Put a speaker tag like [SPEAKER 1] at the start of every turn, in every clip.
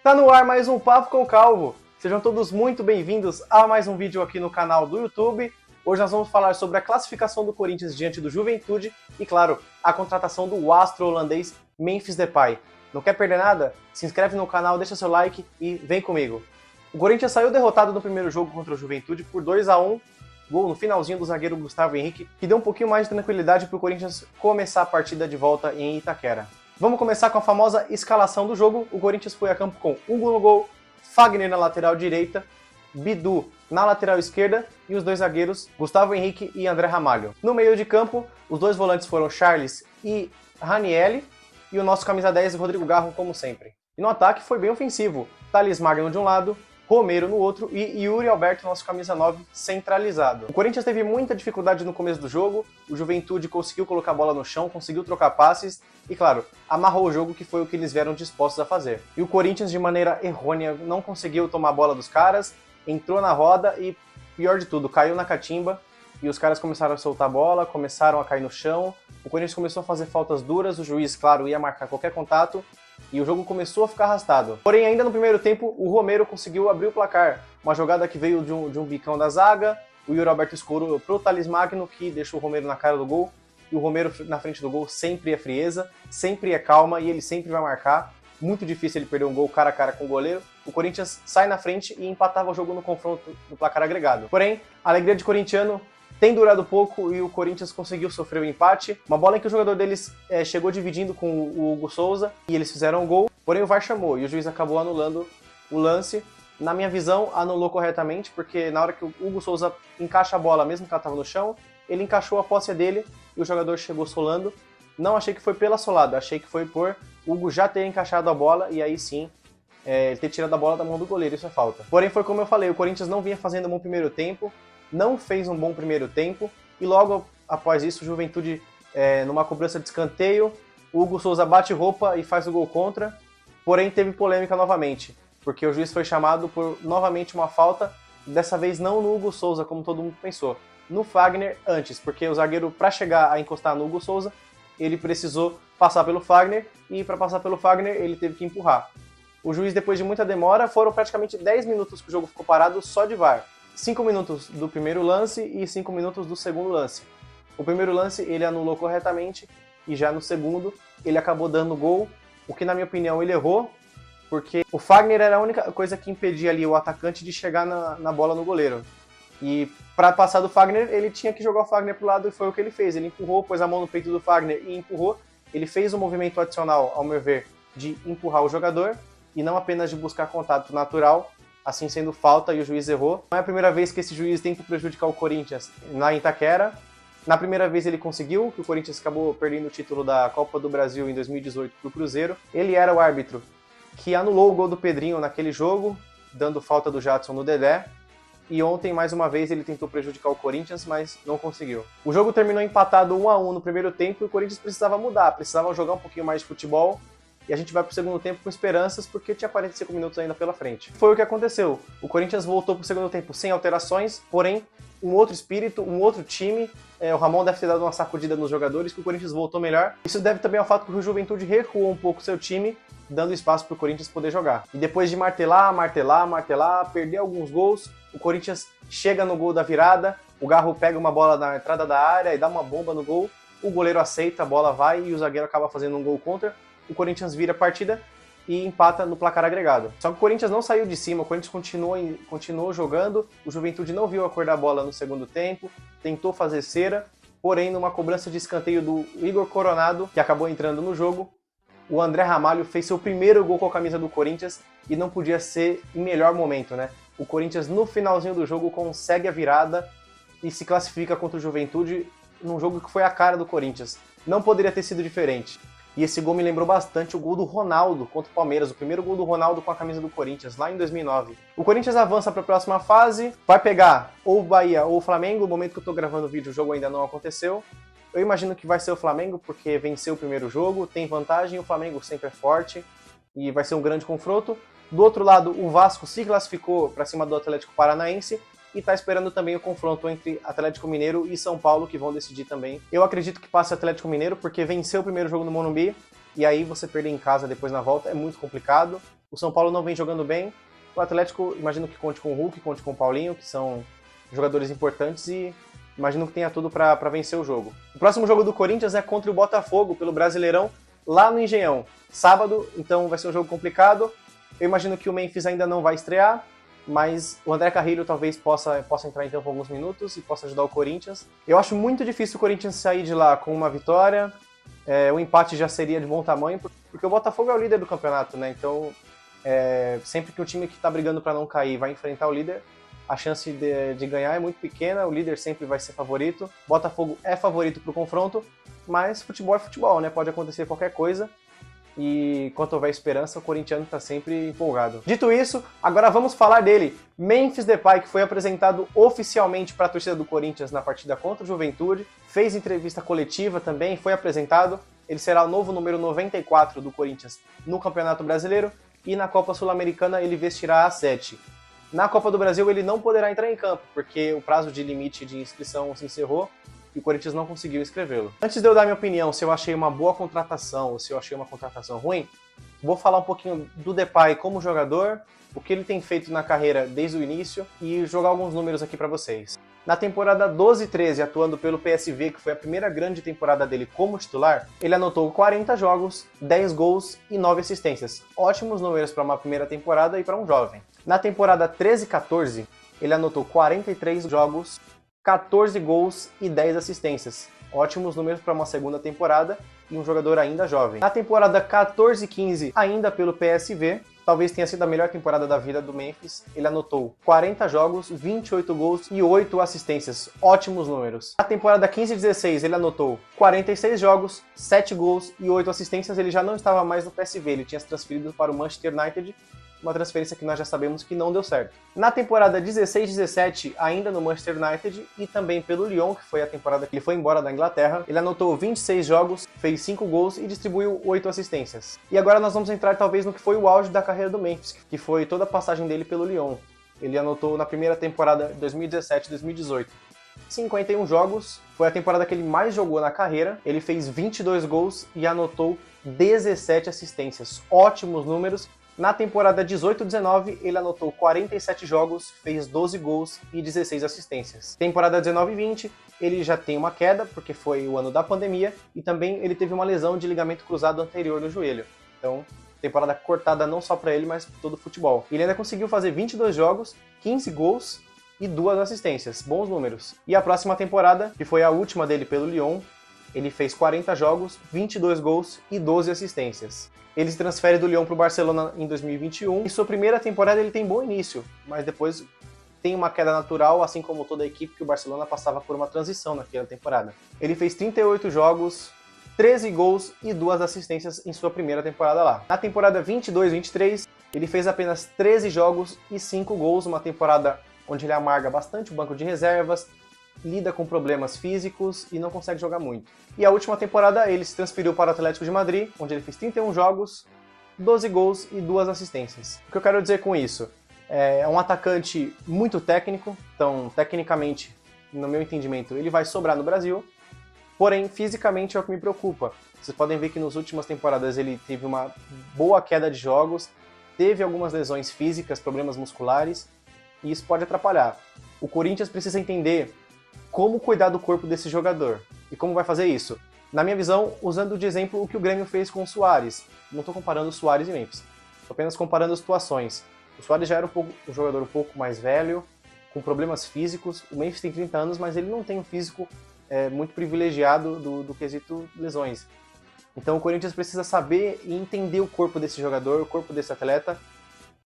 [SPEAKER 1] Tá no ar mais um Papo com o Calvo. Sejam todos muito bem-vindos a mais um vídeo aqui no canal do YouTube. Hoje nós vamos falar sobre a classificação do Corinthians diante do Juventude e, claro, a contratação do astro holandês Memphis Depay. Não quer perder nada? Se inscreve no canal, deixa seu like e vem comigo. O Corinthians saiu derrotado no primeiro jogo contra o Juventude por 2-1, gol no finalzinho do zagueiro Gustavo Henrique, que deu um pouquinho mais de tranquilidade para o Corinthians começar a partida de volta em Itaquera. Vamos começar com a famosa escalação do jogo. O Corinthians foi a campo com Hugo no gol, Fagner na lateral direita, Bidu na lateral esquerda e os dois zagueiros, Gustavo Henrique e André Ramalho. No meio de campo, os dois volantes foram Charles e Ranieri e o nosso camisa 10, Rodrigo Garro, como sempre. E no ataque foi bem ofensivo, Thales Magno de um lado, Romero no outro e Yuri Alberto, nosso camisa 9, centralizado. O Corinthians teve muita dificuldade no começo do jogo, o Juventude conseguiu colocar a bola no chão, conseguiu trocar passes e, claro, amarrou o jogo, que foi o que eles vieram dispostos a fazer. E o Corinthians, de maneira errônea, não conseguiu tomar a bola dos caras, entrou na roda e, pior de tudo, caiu na catimba e os caras começaram a soltar a bola, começaram a cair no chão, o Corinthians começou a fazer faltas duras, o juiz, claro, ia marcar qualquer contato, e o jogo começou a ficar arrastado. Porém, ainda no primeiro tempo, o Romero conseguiu abrir o placar. Uma jogada que veio de um bicão da zaga, o Yuri Alberto escorou pro Thales Magno, que deixou o Romero na cara do gol, e o Romero na frente do gol sempre é frieza, sempre é calma, e ele sempre vai marcar. Muito difícil ele perder um gol cara a cara com o goleiro. O Corinthians sai na frente e empatava o jogo no confronto do placar agregado. Porém, a alegria de corintiano tem durado pouco e o Corinthians conseguiu sofrer o empate. Uma bola em que o jogador deles chegou dividindo com o Hugo Souza e eles fizeram um gol, porém o VAR chamou e o juiz acabou anulando o lance. Na minha visão, anulou corretamente, porque na hora que o Hugo Souza encaixa a bola, mesmo que ela estava no chão, ele encaixou a posse dele e o jogador chegou solando. Não achei que foi pela solada, achei que foi por o Hugo já ter encaixado a bola e aí sim ele ter tirado a bola da mão do goleiro, isso é falta. Porém, foi como eu falei, o Corinthians não vinha fazendo um bom primeiro tempo, não fez um bom primeiro tempo, e logo após isso, o Juventude, numa cobrança de escanteio, o Hugo Souza bate roupa e faz o gol contra, porém teve polêmica novamente, porque o juiz foi chamado por novamente uma falta, dessa vez não no Hugo Souza, como todo mundo pensou, no Fagner antes, porque o zagueiro, para chegar a encostar no Hugo Souza, ele precisou passar pelo Fagner, e para passar pelo Fagner ele teve que empurrar. O juiz, depois de muita demora, foram praticamente 10 minutos que o jogo ficou parado só de VAR. 5 minutos do primeiro lance e 5 minutos do segundo lance. O primeiro lance ele anulou corretamente e já no segundo ele acabou dando gol, o que na minha opinião ele errou, porque o Fagner era a única coisa que impedia ali o atacante de chegar na bola no goleiro. E para passar do Fagner, ele tinha que jogar o Fagner pro lado e foi o que ele fez. Ele empurrou, pôs a mão no peito do Fagner e empurrou. Ele fez um movimento adicional, ao meu ver, de empurrar o jogador e não apenas de buscar contato natural, assim sendo falta e o juiz errou. Não é a primeira vez que esse juiz tenta prejudicar o Corinthians na Itaquera. Na primeira vez ele conseguiu, que o Corinthians acabou perdendo o título da Copa do Brasil em 2018 para o Cruzeiro. Ele era o árbitro que anulou o gol do Pedrinho naquele jogo, dando falta do Jadson no Dedé. E ontem, mais uma vez, ele tentou prejudicar o Corinthians, mas não conseguiu. O jogo terminou empatado 1-1 no primeiro tempo e o Corinthians precisava mudar, precisava jogar um pouquinho mais de futebol. E a gente vai pro segundo tempo com esperanças, porque tinha 45 minutos ainda pela frente. Foi o que aconteceu. O Corinthians voltou pro segundo tempo sem alterações, porém, um outro espírito, um outro time. O Ramon deve ter dado uma sacudida nos jogadores, que o Corinthians voltou melhor. Isso deve também ao fato que o Juventude recuou um pouco seu time, dando espaço pro Corinthians poder jogar. E depois de martelar, perder alguns gols, o Corinthians chega no gol da virada, o Garro pega uma bola na entrada da área e dá uma bomba no gol, o goleiro aceita, a bola vai e o zagueiro acaba fazendo um gol contra. O Corinthians vira a partida e empata no placar agregado. Só que o Corinthians não saiu de cima, o Corinthians continuou jogando, o Juventude não viu a cor da bola no segundo tempo, tentou fazer cera, porém numa cobrança de escanteio do Igor Coronado, que acabou entrando no jogo, o André Ramalho fez seu primeiro gol com a camisa do Corinthians e não podia ser em melhor momento, né? O Corinthians no finalzinho do jogo consegue a virada e se classifica contra o Juventude num jogo que foi a cara do Corinthians. Não poderia ter sido diferente. E esse gol me lembrou bastante o gol do Ronaldo contra o Palmeiras, o primeiro gol do Ronaldo com a camisa do Corinthians, lá em 2009. O Corinthians avança para a próxima fase, vai pegar ou o Bahia ou o Flamengo. No momento que eu estou gravando o vídeo, o jogo ainda não aconteceu. Eu imagino que vai ser o Flamengo, porque venceu o primeiro jogo, tem vantagem, o Flamengo sempre é forte e vai ser um grande confronto. Do outro lado, o Vasco se classificou para cima do Atlético Paranaense e está esperando também o confronto entre Atlético Mineiro e São Paulo, que vão decidir também. Eu acredito que passe o Atlético Mineiro, porque venceu o primeiro jogo no Morumbi, e aí você perder em casa depois na volta é muito complicado. O São Paulo não vem jogando bem. O Atlético, imagino que conte com o Hulk, conte com o Paulinho, que são jogadores importantes e imagino que tenha tudo para vencer o jogo. O próximo jogo do Corinthians é contra o Botafogo, pelo Brasileirão, lá no Engenhão. Sábado, então vai ser um jogo complicado. Eu imagino que o Memphis ainda não vai estrear, mas o André Carrilho talvez possa entrar em campo alguns minutos e possa ajudar o Corinthians. Eu acho muito difícil o Corinthians sair de lá com uma vitória. O empate já seria de bom tamanho, porque o Botafogo é o líder do campeonato, né? Então, sempre que o time que está brigando para não cair vai enfrentar o líder, a chance de ganhar é muito pequena, o líder sempre vai ser favorito. Botafogo é favorito para o confronto, mas futebol é futebol, né? Pode acontecer qualquer coisa. E quanto houver esperança, o corintiano está sempre empolgado. Dito isso, agora vamos falar dele. Memphis Depay, que foi apresentado oficialmente para a torcida do Corinthians na partida contra o Juventude, fez entrevista coletiva também, foi apresentado. Ele será o novo número 94 do Corinthians no Campeonato Brasileiro e na Copa Sul-Americana ele vestirá a 7. Na Copa do Brasil ele não poderá entrar em campo, porque o prazo de limite de inscrição se encerrou e o Corinthians não conseguiu inscrevê-lo. Antes de eu dar minha opinião se eu achei uma boa contratação ou se eu achei uma contratação ruim, vou falar um pouquinho do Depay como jogador, o que ele tem feito na carreira desde o início e jogar alguns números aqui para vocês. Na temporada 12-13, atuando pelo PSV, que foi a primeira grande temporada dele como titular, ele anotou 40 jogos, 10 gols e 9 assistências. Ótimos números para uma primeira temporada e para um jovem. Na temporada 13-14, ele anotou 43 jogos, 14 gols e 10 assistências. Ótimos números para uma segunda temporada e um jogador ainda jovem. Na temporada 14-15, ainda pelo PSV, talvez tenha sido a melhor temporada da vida do Memphis, ele anotou 40 jogos, 28 gols e 8 assistências. Ótimos números. Na temporada 15-16, ele anotou 46 jogos, 7 gols e 8 assistências. Ele já não estava mais no PSV, ele tinha se transferido para o Manchester United, uma transferência que nós já sabemos que não deu certo. Na temporada 16-17, ainda no Manchester United e também pelo Lyon, que foi a temporada que ele foi embora da Inglaterra, ele anotou 26 jogos, fez 5 gols e distribuiu 8 assistências. E agora nós vamos entrar talvez no que foi o auge da carreira do Memphis, que foi toda a passagem dele pelo Lyon. Ele anotou na primeira temporada 2017-2018 51 jogos, foi a temporada que ele mais jogou na carreira, ele fez 22 gols e anotou 17 assistências. Ótimos números. Na temporada 18-19, ele anotou 47 jogos, fez 12 gols e 16 assistências. Temporada 19-20, ele já tem uma queda, porque foi o ano da pandemia, e também ele teve uma lesão de ligamento cruzado anterior no joelho. Então, temporada cortada não só para ele, mas para todo o futebol. Ele ainda conseguiu fazer 22 jogos, 15 gols e 2 assistências. Bons números. E a próxima temporada, que foi a última dele pelo Lyon, ele fez 40 jogos, 22 gols e 12 assistências. Ele se transfere do Lyon para o Barcelona em 2021 e sua primeira temporada ele tem bom início, mas depois tem uma queda natural, assim como toda a equipe, que o Barcelona passava por uma transição naquela temporada. Ele fez 38 jogos, 13 gols e 2 assistências em sua primeira temporada lá. Na temporada 22-23, ele fez apenas 13 jogos e 5 gols, uma temporada onde ele amarga bastante o banco de reservas, lida com problemas físicos e não consegue jogar muito. E a última temporada ele se transferiu para o Atlético de Madrid, onde ele fez 31 jogos, 12 gols e 2 assistências. O que eu quero dizer com isso? É um atacante muito técnico, então tecnicamente, no meu entendimento, ele vai sobrar no Brasil, porém fisicamente é o que me preocupa. Vocês podem ver que nas últimas temporadas ele teve uma boa queda de jogos, teve algumas lesões físicas, problemas musculares, e isso pode atrapalhar. O Corinthians precisa entender como cuidar do corpo desse jogador. E como vai fazer isso? Na minha visão, usando de exemplo o que o Grêmio fez com o Suárez. Não estou comparando o Suárez e Memphis. Estou apenas comparando as situações. O Suárez já era um jogador um pouco mais velho, com problemas físicos. O Memphis tem 30 anos, mas ele não tem um físico muito privilegiado do quesito lesões. Então o Corinthians precisa saber e entender o corpo desse jogador, o corpo desse atleta.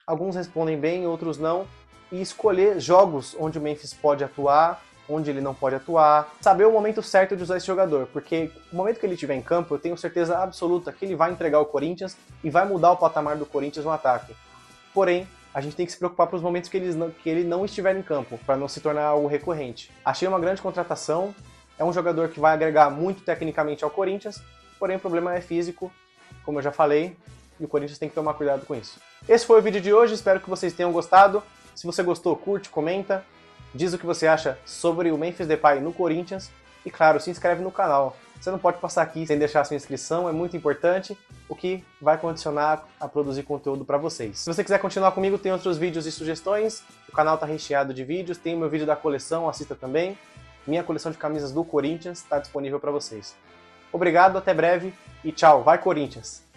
[SPEAKER 1] Alguns respondem bem, outros não. E escolher jogos onde o Memphis pode atuar, onde ele não pode atuar, saber o momento certo de usar esse jogador, porque no momento que ele estiver em campo, eu tenho certeza absoluta que ele vai entregar o Corinthians e vai mudar o patamar do Corinthians no ataque. Porém, a gente tem que se preocupar para os momentos que ele não estiver em campo, para não se tornar algo recorrente. Achei uma grande contratação, é um jogador que vai agregar muito tecnicamente ao Corinthians, porém o problema é físico, como eu já falei, e o Corinthians tem que tomar cuidado com isso. Esse foi o vídeo de hoje, espero que vocês tenham gostado. Se você gostou, curte, comenta. Diz o que você acha sobre o Memphis Depay no Corinthians E claro, se inscreve no canal. Você não pode passar aqui sem deixar sua inscrição, é muito importante, o que vai condicionar a produzir conteúdo para vocês. Se você quiser continuar comigo, tem outros vídeos e sugestões, o canal está recheado de vídeos, tem o meu vídeo da coleção, assista também. Minha coleção de camisas do Corinthians está disponível para vocês. Obrigado, até breve e tchau, vai Corinthians!